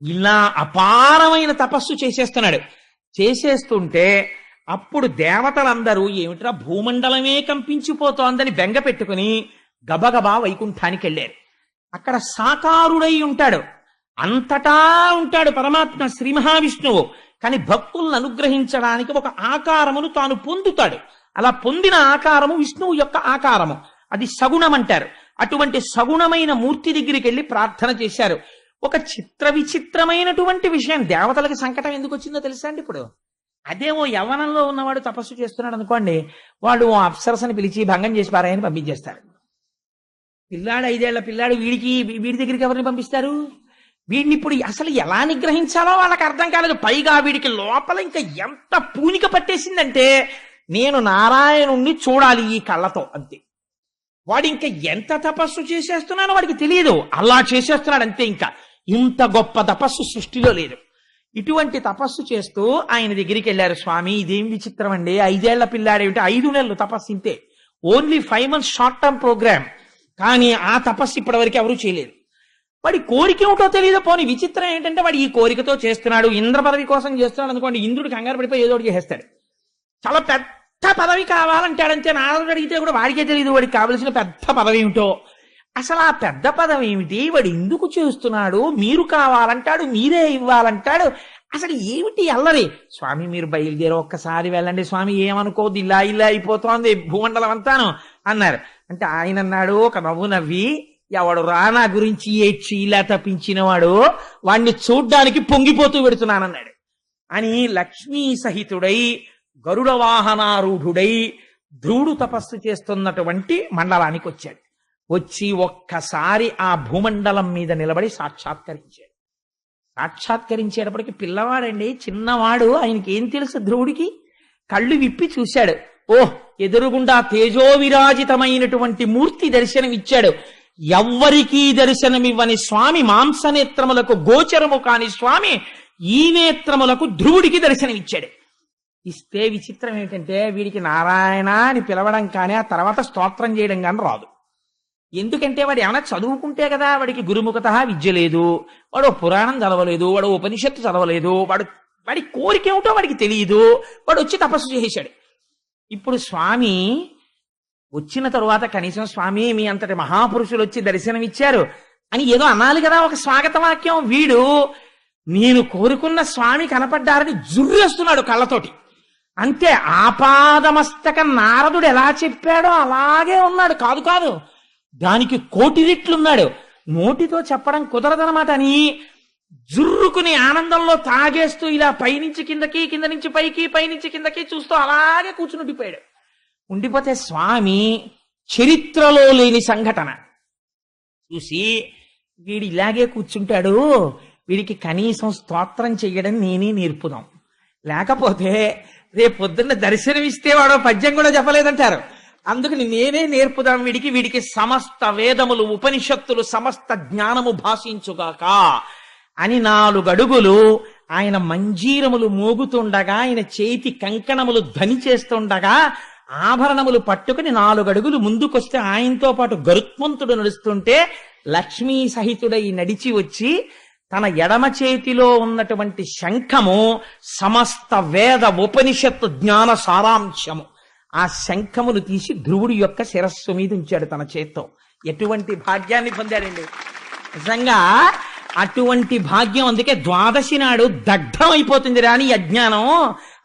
ఇలా అపారమైన తపస్సు చేసేస్తున్నాడు. చేసేస్తుంటే అప్పుడు దేవతలందరూ ఏమిట్రా భూమండలమే కంపించిపోతోందని బెంగ పెట్టుకుని గబగబా వైకుంఠానికి వెళ్ళారు. అక్కడ సాకారుడై ఉంటాడు, అంతటా ఉంటాడు పరమాత్మ శ్రీ మహావిష్ణువు. కానీ భక్తులను అనుగ్రహించడానికి ఒక ఆకారమును తాను పొందుతాడు. అలా పొందిన ఆకారము విష్ణువు యొక్క ఆకారము, అది సగుణం అంటారు. అటువంటి సగుణమైన మూర్తి దగ్గరికి వెళ్ళి ప్రార్థన చేశారు. ఒక చిత్ర విచిత్రమైనటువంటి విషయం, దేవతలకు సంకటం ఎందుకు వచ్చిందో తెలుసా అండి? ఇప్పుడు అదే ఓ యవ్వనంలో ఉన్నవాడు తపస్సు చేస్తున్నాడు అనుకోండి, వాడు ఓ అప్సరసని పిలిచి భంగం చేసి పారాయని పంపించేస్తారు. పిల్లాడు 5 ఏళ్ల పిల్లాడు వీడి దగ్గరికి ఎవరిని పంపిస్తారు? వీడిని ఇప్పుడు అసలు ఎలా నిగ్రహించాలో వాళ్ళకి అర్థం కాలేదు. పైగా వీడికి లోపల ఇంకా ఎంత పూనిక పట్టేసిందంటే నేను నారాయణుణ్ణి చూడాలి ఈ కళ్ళతో, అంతే. వాడు ఇంకా ఎంత తపస్సు చేసేస్తున్నానో వాడికి తెలియదు, అలా చేసేస్తున్నాడు అంతే. ఇంకా ఇంత గొప్ప తపస్సు సృష్టిలో లేదు. ఇటువంటి తపస్సు చేస్తూ ఆయన దగ్గరికి వెళ్ళారు. స్వామి ఇదేం విచిత్రం అండి, 5 ఏళ్ల పిల్లాడేమిటి, 5 నెలలు తపస్సు ఇంతే, only 5 months short term programme. కానీ ఆ తపస్సు ఇప్పటివరకు ఎవరూ చేయలేదు. వాడి కోరిక ఏమిటో తెలియదు. పోనీ విచిత్రం ఏంటంటే వాడు ఈ కోరికతో చేస్తున్నాడు, ఇంద్ర పదవి కోసం చేస్తున్నాడు అనుకోండి, ఇంద్రుడు కంగారు పడిపోయి ఏదో ఒకటి చేసేస్తాడు. చాలా పెద్ద పదవి కావాలంటాడంతే. నారదుడు అడిగితే కూడా వాడికే తెలియదు వాడికి కావలసిన పెద్ద పదవి ఏమిటో. అసలు ఆ పెద్ద పదవి ఏమిటి, వాడు ఎందుకు చేస్తున్నాడు, మీరు కావాలంటాడు, మీరే ఇవ్వాలంటాడు, అసలు ఏమిటి అల్లరి. స్వామి మీరు బయలుదేరి ఒక్కసారి వెళ్ళండి స్వామి, ఏమనుకోవద్దు, ఇలా ఇలా అయిపోతోంది భూమండలం అంతాను అన్నారు. అంటే ఆయన అన్నాడు ఒక నవ్వు నవ్వి, ఎవడు రానా గురించి ఏడ్చి ఇలా తప్పించినవాడు వాణ్ణి చూడ్డానికి పొంగిపోతూ పెడుతున్నానన్నాడు అని. లక్ష్మీ సహితుడై గరుడ వాహనారూఢుడై ధ్రువుడు తపస్సు చేస్తున్నటువంటి మండలానికి వచ్చాడు. వచ్చి ఒక్కసారి ఆ భూమండలం మీద నిలబడి సాక్షాత్కరించాడు. సాక్షాత్కరించేటప్పటికి పిల్లవాడండి, చిన్నవాడు, ఆయనకి ఏం తెలుసు ధ్రువుడికి. కళ్ళు విప్పి చూశాడు. ఓహ్, ఎదురుగుండా తేజోవిరాజితమైనటువంటి మూర్తి దర్శనమిచ్చాడు. ఎవ్వరికీ దర్శనమివ్వని స్వామి, మాంసనేత్రములకు గోచరము కాని స్వామి ఈ నేత్రములకు ధ్రువుడికి దర్శనమిచ్చాడు. ఇస్తే విచిత్రం ఏంటంటే వీడికి నారాయణ అని పిలవడం కానీ ఆ తర్వాత స్తోత్రం చేయడం కానీ రాదు. ఎందుకంటే వాడు ఏమైనా చదువుకుంటే కదా, వాడికి గురుముఖత విద్య లేదు, వాడు పురాణం చదవలేదు, వాడు ఉపనిషత్తు చదవలేదు, వాడి కోరిక ఏమిటో వాడికి తెలియదు, వాడు వచ్చి తపస్సు చేశాడు. ఇప్పుడు స్వామి వచ్చిన తరువాత కనీసం స్వామి మీ అంతటి మహాపురుషులు వచ్చి దర్శనమిచ్చారు అని ఏదో అనాలి కదా, ఒక స్వాగత వాక్యం. వీడు నేను కోరుకున్న స్వామి కనపడ్డారని జుర్రేస్తున్నాడు కళ్ళతోటి. అంతే, ఆపాదమస్తక నారదుడు ఎలా చెప్పాడో అలాగే ఉన్నాడు. కాదు దానికి 1,000,000 రెట్లున్నాడు. నోటితో చెప్పడం కుదరదనమాట అని జుర్రుకుని ఆనందంలో తాగేస్తూ ఇలా పైనుంచి కిందకి, కింద నుంచి పైకి, పైనుంచి కిందకి చూస్తూ అలాగే కూర్చుని ఉండిపోయాడు. ఉండిపోతే స్వామి చరిత్రలో లేని సంఘటన చూసి, వీడు ఇలాగే కూర్చుంటాడు, వీడికి కనీసం స్తోత్రం చెయ్యడం నేనే నేర్పుదాం, లేకపోతే రేపు పొద్దున్న దర్శనమిస్తే వాడో పద్యం కూడా చెప్పలేదంటారు. అందుకని నేనే నేర్పుదాం వీడికి సమస్త వేదములు ఉపనిషత్తులు సమస్త జ్ఞానము భాషించుగాక అని 4 అడుగులు ఆయన మంజీరములు మోగుతుండగా, ఆయన చేతి కంకణములు ధ్వని చేస్తుండగా, ఆభరణములు పట్టుకుని 4 అడుగులు ముందుకొస్తే ఆయనతో పాటు గరుత్మంతుడు నడుస్తుంటే లక్ష్మీ సహితుడై నడిచి వచ్చి తన ఎడమ చేతిలో ఉన్నటువంటి శంఖము సమస్త వేద ఉపనిషత్తు జ్ఞాన సారాంశము, ఆ శంఖమును తీసి ధ్రువుడి యొక్క శిరస్సు మీద ఉంచాడు తన చేత్తో. ఎటువంటి భాగ్యాన్ని పొందాడండి నిజంగా. అటువంటి భాగ్యం, అందుకే ద్వాదశి నాడు దగ్ధం అయిపోతుంది రాని అజ్ఞానం.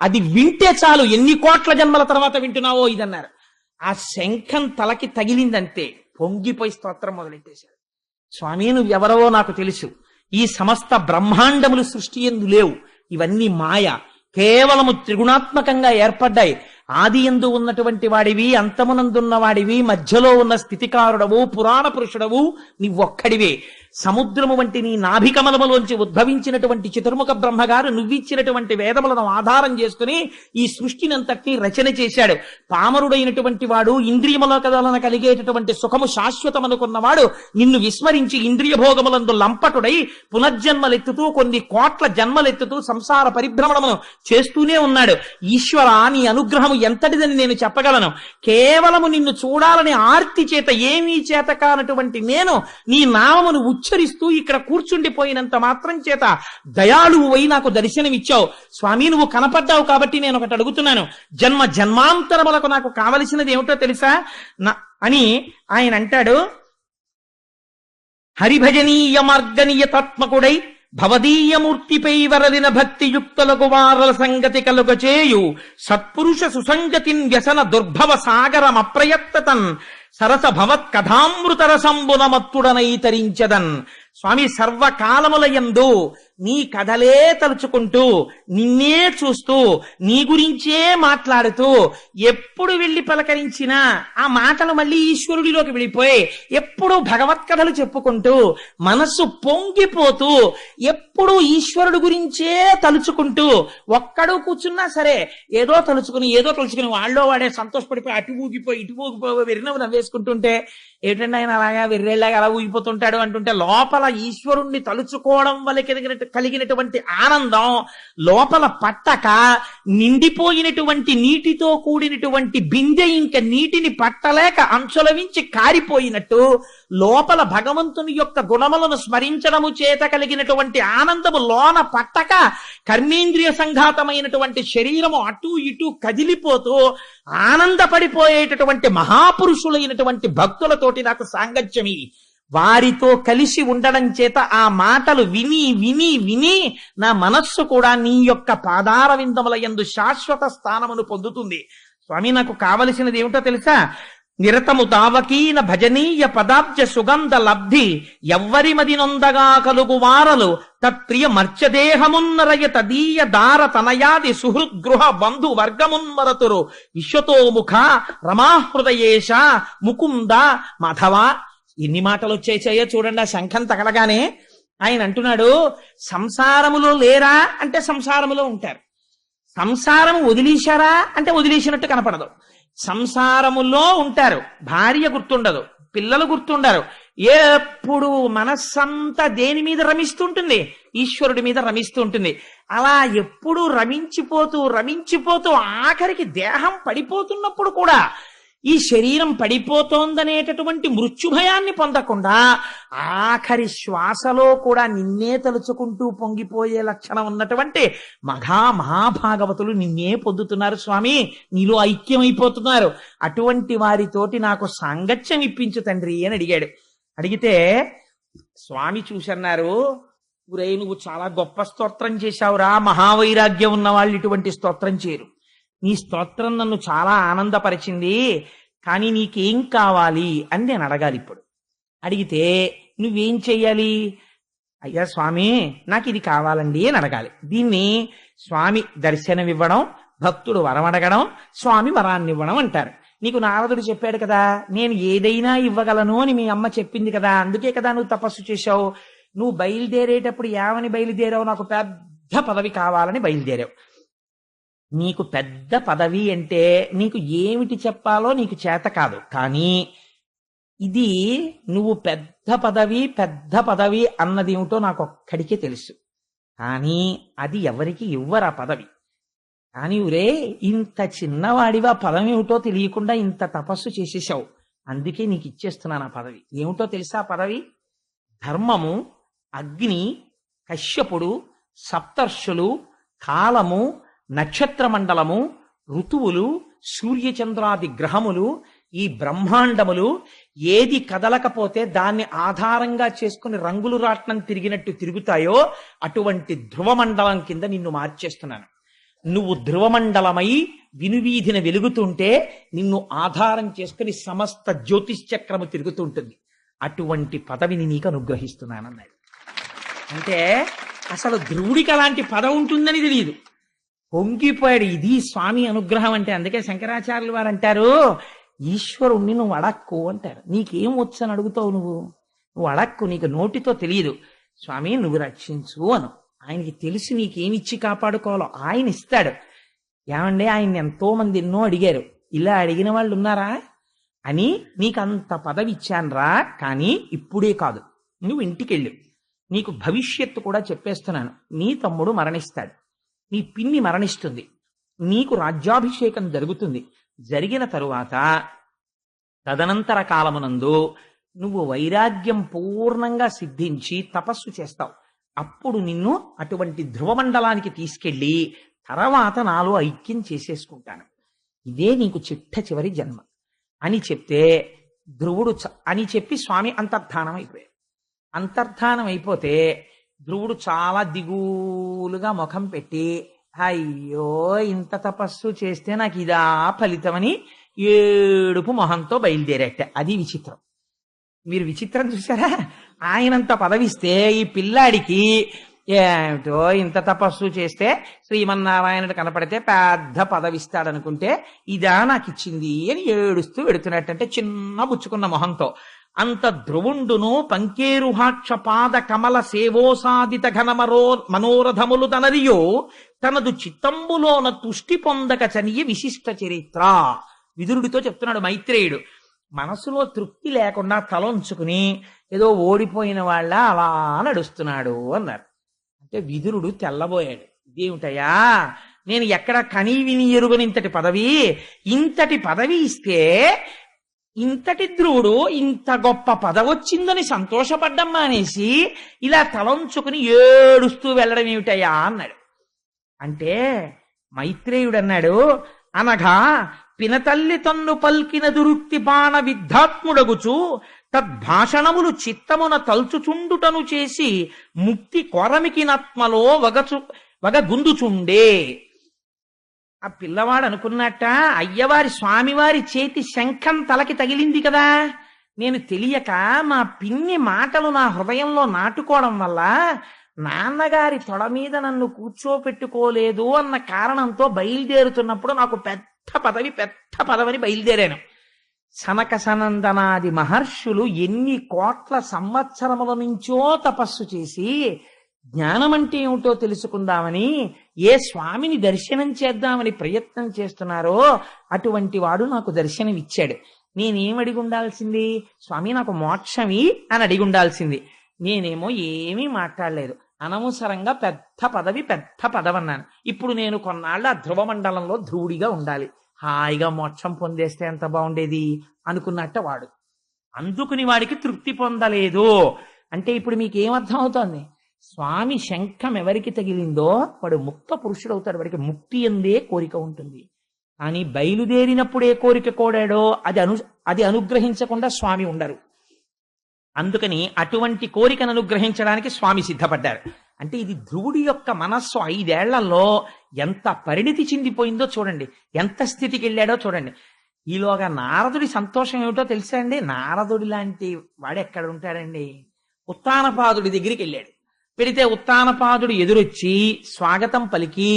అది వింటే చాలు, ఎన్ని కోట్ల జన్మల తర్వాత వింటున్నావో ఇదన్నారు. ఆ శంఖం తలకి తగిలిందంతే పొంగిపోయి స్తోత్రం మొదలెట్టేశాడు. స్వామి నువ్వెవరవో నాకు తెలుసు, ఈ సమస్త బ్రహ్మాండములు సృష్టి యందు లేవు, ఇవన్నీ మాయ, కేవలము త్రిగుణాత్మకంగా ఏర్పడ్డాయి. ఆది యందు ఉన్నటువంటి వాడివి, అంతమునందున్న వాడివి, మధ్యలో ఉన్న స్థితికారుడవు, పురాణ పురుషుడవు నీవొక్కడివే. సముద్రము వంటి నీ నాభికమలములోంచి ఉద్భవించినటువంటి చతుర్ముఖ బ్రహ్మగారు నువ్విచ్చినటువంటి వేదములను ఆధారం చేసుకుని ఈ సృష్టినంతటినీ రచన చేశాడు. పామరుడైనటువంటి వాడు ఇంద్రియముల కదలన కలిగేటటువంటి సుఖము శాశ్వతమనుకున్నవాడు నిన్ను విస్మరించి ఇంద్రియ భోగములందు లంపటుడై పునర్జన్మలెత్తుతూ కొన్ని కోట్ల జన్మలెత్తుతూ సంసార పరిభ్రమణమును చేస్తూనే ఉన్నాడు. ఈశ్వర నీ అనుగ్రహము ఎంతటిదని నేను చెప్పగలను. కేవలము నిన్ను చూడాలని ఆర్తి చేత ఏమీ చేత కానటువంటి నేను నీ నామమును ఉచ్చరిస్తూ ఇక్కడ కూర్చుండిపోయినంత మాత్రం చేత దయాళువు నాకు దర్శనమిచ్చావు స్వామి, నువ్వు కనపడ్డావు కాబట్టి నేను ఒకటి అడుగుతున్నాను, జన్మ జన్మాంతరములకు నాకు కావలసినది ఏమిటో తెలుసా అని ఆయన అంటాడు. హరిభజనీయ మార్గనీయతాత్మకుడై భవదీయమూర్తిపై వరదిన భక్తియుక్తులకు వారల సంగతి కలుగచేయు సత్పురుష సుసంగతిన్ వ్యసన దుర్భవ సాగరమప్రయత్తతన్ సరస భవత్ కథామృత రసంబునమత్తుడనై తరించదన్. స్వామి, సర్వకాలములయందు నీ కథలే తలుచుకుంటూ నిన్నే చూస్తూ నీ గురించే మాట్లాడుతూ ఎప్పుడు వెళ్ళి పలకరించినా ఆ మాటలు మళ్ళీ ఈశ్వరుడిలోకి వెళ్ళిపోయి ఎప్పుడు భగవత్ కథలు చెప్పుకుంటూ మనస్సు పొంగిపోతూ ఎప్పుడు ఈశ్వరుడు గురించే తలుచుకుంటూ ఒక్కడు కూర్చున్నా సరే ఏదో తలుచుకుని వాళ్ళో వాడే సంతోషపడిపోయి అటు ఊగిపోయి ఇటు ఊగిపోయి వెరినవ్వు నవ్వేసుకుంటుంటే ఏమిటండి ఆయన అలాగా వెర్రేళ్ళగా అలా ఊగిపోతుంటాడు అంటుంటే లోపల ఈశ్వరుణ్ణి తలుచుకోవడం వల్ల కలిగినటువంటి ఆనందం లోపల పట్టక నిండిపోయినటువంటి నీటితో కూడినటువంటి బిందె ఇంకా నీటిని పట్టలేక అంచులవించి కారిపోయినట్టు లోపల భగవంతుని యొక్క గుణములను స్మరించడము చేత కలిగినటువంటి ఆనందము లోన పట్టక కర్మేంద్రియ సంఘాతమైనటువంటి శరీరము అటు ఇటు కదిలిపోతూ ఆనందపడిపోయేటటువంటి మహాపురుషులైనటువంటి భక్తులతోటి నాకు సాంగత్యమి. వారితో కలిసి ఉండడం చేత ఆ మాటలు విని విని విని నా మనస్సు కూడా నీ యొక్క పాదార విందముల యందు శాశ్వత స్థానమును పొందుతుంది. స్వామి, నాకు కావలసినది ఏమిటో తెలుసా? నిరతము తావకీన భజనీయ పదాబ్జ సుగంధ లబ్ధి ఎవ్వరి మది నొందగా కలుగు వారలు తత్ప్రియ మర్చదేహమున్నరయ తదీయ దార తనయాది సుహృద్గృహ బంధు వర్గమున్మరతురు విశ్వతోముఖ రమాహృదయేశ ముకుంద మాధవ. ఎన్ని మాటలు వచ్చేసాయో చూడండి. ఆ శంఖం తగలగానే ఆయన అంటున్నాడు, సంసారములో లేరా అంటే సంసారములో ఉంటారు, సంసారం వదిలేశారా అంటే వదిలేసినట్టు కనపడదు. సంసారములో ఉంటారు, భార్య గుర్తుండదు, పిల్లలు గుర్తుండరు, ఎప్పుడు మనస్సంతా దేని మీద రమిస్తుంటుంది? ఈశ్వరుడి మీద రమిస్తుంటుంది. అలా ఎప్పుడు రమించిపోతూ ఆఖరికి దేహం పడిపోతున్నప్పుడు కూడా ఈ శరీరం పడిపోతోందనేటటువంటి మృత్యుభయాన్ని పొందకుండా ఆఖరి శ్వాసలో కూడా నిన్నే తలుచుకుంటూ పొంగిపోయే లక్షణం ఉన్నటువంటి మహాభాగవతులు నిన్నే పొందుతున్నారు స్వామి, నీలో ఐక్యమైపోతున్నారు. అటువంటి వారితోటి నాకు సాంగత్యం ఇప్పించు తండ్రి అని అడిగాడు. అడిగితే స్వామి చూసన్నారు, ఊరే నువ్వు చాలా గొప్ప స్తోత్రం చేశావురా, మహావైరాగ్యం ఉన్న వాళ్ళు ఇటువంటి స్తోత్రం చేయరు. నీ స్తోత్రం నన్ను చాలా ఆనందపరిచింది, కానీ నీకేం కావాలి అని నేను అడగాలి. ఇప్పుడు అడిగితే నువ్వేం చెయ్యాలి? అయ్యా స్వామి, నాకు ఇది కావాలండి అని అడగాలి. దీన్ని స్వామి దర్శనం ఇవ్వడం, భక్తుడు వరం అడగడం, స్వామి వరాన్ని ఇవ్వడం అంటారు. నీకు నారదుడు చెప్పాడు కదా, నేను ఏదైనా ఇవ్వగలను అని మీ అమ్మ చెప్పింది కదా, అందుకే కదా నువ్వు తపస్సు చేశావు. నువ్వు బయలుదేరేటప్పుడు ఏమని బయలుదేరావు? నాకు పెద్ద పదవి కావాలని బయలుదేరావు. నీకు పెద్ద పదవి అంటే నీకు ఏమిటి చెప్పాలో నీకు చేత కాదు, కానీ ఇది నువ్వు పెద్ద పదవి అన్నది ఏమిటో నాకు ఒక్కడికే తెలుసు, కానీ అది ఎవరికి ఇవ్వరు ఆ పదవి. కానీ ఊరే ఇంత చిన్నవాడివా పదవి ఏమిటో తెలియకుండా ఇంత తపస్సు చేసేసావు, అందుకే నీకు ఇచ్చేస్తున్నాను ఆ పదవి. ఏమిటో తెలుసా ఆ పదవి? ధర్మము, అగ్ని, కశ్యపుడు, సప్తర్షులు, కాలము, నక్షత్ర మండలము, ఋతువులు, సూర్యచంద్రాది గ్రహములు, ఈ బ్రహ్మాండములు ఏది కదలకపోతే దాన్ని ఆధారంగా చేసుకుని రంగులు రాట్నం తిరిగినట్టు తిరుగుతాయో అటువంటి ధ్రువమండలం కింద నిన్ను మార్చేస్తున్నాను. నువ్వు ధ్రువమండలమై వినువీధిన వెలుగుతుంటే నిన్ను ఆధారం చేసుకుని సమస్త జ్యోతిశ్చక్రము తిరుగుతుంటుంది. అటువంటి పదవిని నీకు అనుగ్రహిస్తున్నానన్నాడు. అంటే అసలు ధ్రువుడికి అలాంటి పదవి ఉంటుందని తెలియదు, పొంగిపోయాడు. ఇది స్వామి అనుగ్రహం అంటే. అందుకే శంకరాచార్యులు వారు అంటారు, ఈశ్వరుణ్ణి నువ్వు అడక్కు అంటారు. నీకేం వచ్చు అని అడుగుతావు? నువ్వు అడక్కు, నీకు నోటితో తెలియదు. స్వామి నువ్వు రక్షించు అను. ఆయనకి తెలిసి నీకేమిచ్చి కాపాడుకోవాలో ఆయన ఇస్తాడు. ఏమండి, ఆయన ఎంతో మంది ఎన్నో అడిగారు, ఇలా అడిగిన వాళ్ళు ఉన్నారా అని. నీకు అంత పదవి ఇచ్చానురా, కానీ ఇప్పుడే కాదు, నువ్వు ఇంటికెళ్ళు. నీకు భవిష్యత్తు కూడా చెప్పేస్తున్నాను. నీ తమ్ముడు మరణిస్తాడు, నీ పిన్ని మరణిస్తుంది, నీకు రాజ్యాభిషేకం జరుగుతుంది. జరిగిన తరువాత తదనంతర కాలమునందు నువ్వు వైరాగ్యం పూర్ణంగా సిద్ధించి తపస్సు చేస్తావు. అప్పుడు నిన్ను అటువంటి ధ్రువమండలానికి తీసుకెళ్ళి తర్వాత నాలో ఐక్యం చేసేసుకుంటాను. ఇదే నీకు చిట్ట చివరి జన్మ అని చెప్తే ధ్రువుడు అని చెప్పి స్వామి అంతర్ధానం అయిపోయాడు. అంతర్ధానం అయిపోతే ధ్రువుడు చాలా దిగులుగా ముఖం పెట్టి, అయ్యో ఇంత తపస్సు చేస్తే నాకు ఇదా ఫలితమని ఏడుపు మొహంతో బయలుదేరట. అది విచిత్రం. మీరు విచిత్రం చూసారా? ఆయనంత పదవిస్తే ఈ పిల్లాడికి ఏమిటో ఇంత తపస్సు చేస్తే శ్రీమన్నారాయణుడు కనపడితే పెద్ద పదవిస్తాడనుకుంటే ఇదా నాకు ఇచ్చింది అని ఏడుస్తూ వెడుతున్నట్టంటే చిన్న బుచ్చుకున్న మొహంతో. అంత ధ్రువుండును పంకేరుహాక్ష పాద కమల సేవోసాదిత మనోరథములు తనరియో తనదు చిత్తంబులోన తుష్టి పొందక చనియ విశిష్ట చరిత్ర. విదురుడితో చెప్తున్నాడు మైత్రేయుడు. మనసులో తృప్తి లేకుండా తలంచుకుని ఏదో ఓడిపోయిన వాళ్ళ అలా నడుస్తున్నాడు అన్నారు. అంటే విదురుడు తెల్లబోయాడు. ఇదేమిటయా, నేను ఎక్కడ కనీ విని ఎరుగనింతటి పదవి, ఇంతటి పదవి ఇస్తే ఇంతటి ధ్రువుడు ఇంత గొప్ప పదవొచ్చిందని సంతోషపడ్డం మానేసి ఇలా తలంచుకుని ఏడుస్తూ వెళ్ళడం ఏమిటయ్యా అన్నాడు. అంటే మైత్రేయుడు అన్నాడు, అనగా పినతల్లి తన్ను పల్కిన దురుక్తి బాణ విద్ధాత్ముడగుచు తద్భాషణములు చిత్తమున తల్చుచుండుటను చేసి ముక్తి కొరమికినత్మలో వగగుందుచుండే. ఆ పిల్లవాడు అనుకున్నట్ట, అయ్యవారి స్వామివారి చేతి శంఖం తలకి తగిలింది కదా, నేను తెలియక మా పిన్ని మాటలు నా హృదయంలో నాటుకోవడం వల్ల నాన్నగారి తొడ మీద నన్ను కూర్చోపెట్టుకోలేదు అన్న కారణంతో బయలుదేరుతున్నప్పుడు నాకు పెద్ద పదవని బయలుదేరాను. సనక సనందనాది మహర్షులు ఎన్ని కోట్ల సంవత్సరముల నుంచో తపస్సు చేసి జ్ఞానం అంటే ఏమిటో తెలుసుకుందామని ఏ స్వామిని దర్శనం చేద్దామని ప్రయత్నం చేస్తున్నారో అటువంటి వాడు నాకు దర్శనం ఇచ్చాడు. నేనేమడిగి ఉండాల్సింది? స్వామి నాకు మోక్షమి అని అడిగి ఉండాల్సింది. నేనేమో ఏమీ మాట్లాడలేదు. అనవసరంగా పెద్ద పదవన్నాను. ఇప్పుడు నేను కొన్నాళ్ళు ఆ ధ్రువమండలంలో ధ్రువుడిగా ఉండాలి, హాయిగా మోక్షం పొందేస్తే ఎంత బాగుండేది అనుకున్నట్ట వాడు. అందుకుని వాడికి తృప్తి పొందలేదు. అంటే ఇప్పుడు మీకేమర్థం అవుతోంది? స్వామి శంఖం ఎవరికి తగిలిందో వాడు ముక్త పురుషుడు అవుతాడు. వాడికి ముక్తి ఎందే కోరిక ఉంటుంది. కానీ బయలుదేరినప్పుడు ఏ కోరిక కోడాడో అది అనుగ్రహించకుండా స్వామి ఉండరు. అందుకని అటువంటి కోరికను అనుగ్రహించడానికి స్వామి సిద్ధపడ్డారు. అంటే ఇది ధ్రువుడి యొక్క మనస్సు 5 ఏళ్లలో ఎంత పరిణితి చెందిపోయిందో చూడండి, ఎంత స్థితికి వెళ్ళాడో చూడండి. ఈలోగా నారదుడి సంతోషం ఏమిటో తెలుసా అండి? నారదుడి లాంటి వాడు ఎక్కడ ఉంటాడండి? ఉత్తానపాదుడి దగ్గరికి వెళ్ళాడు. పెడితే ఉత్తానపాదుడు ఎదురొచ్చి స్వాగతం పలికి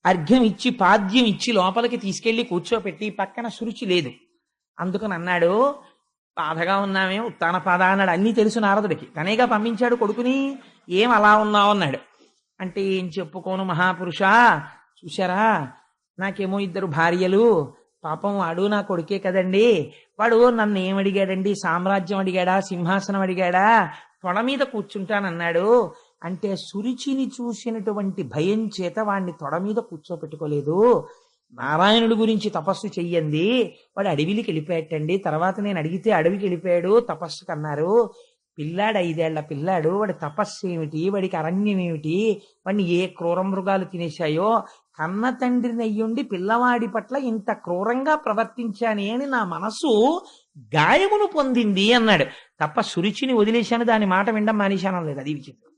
అర్ఘ్యం ఇచ్చి పాద్యం ఇచ్చి లోపలికి తీసుకెళ్లి కూర్చోపెట్టి పక్కన శురుచి లేదు. అందుకని అన్నాడు, బాధగా ఉన్నామే ఉత్తానపాద అన్నాడు. అన్నీ తెలుసు నారదుడికి, తనేగా పంపించాడు కొడుకుని. ఏం అలా ఉన్నావు అన్నాడు. అంటే ఏం చెప్పుకోను మహాపురుష, చూశారా నాకేమో 2 భార్యలు, పాపం వాడు నా కొడుకే కదండి, వాడు నన్ను ఏమడిగాడండి? సామ్రాజ్యం అడిగాడా, సింహాసనం అడిగాడా? తొడ మీద కూర్చుంటానన్నాడు. అంటే సురుచిని చూసినటువంటి భయం చేత వాడిని తొడ మీద కూర్చోపెట్టుకోలేదు. నారాయణుడి గురించి తపస్సు చెయ్యండి, వాడు అడవికి వెళ్ళిపోయాటండి. తర్వాత నేను అడిగితే అడవికి వెళ్ళిపోయాడు తపస్సుకు అన్నారు. పిల్లాడు 5 ఏళ్ల పిల్లాడు, వాడి తపస్సు ఏమిటి, వాడికి అరణ్యం ఏమిటి, వాడిని ఏ క్రూర మృగాలు తినేశాయో, కన్న తండ్రిని అయ్యుండి పిల్లవాడి పట్ల ఇంత క్రూరంగా ప్రవర్తించానే అని నా మనసు గాయమును పొందింది అన్నాడు. తప్ప సురుచిని వదిలేశాను, దాని మాట వినడం మానేశాను లేదు. అది విచిత్రం.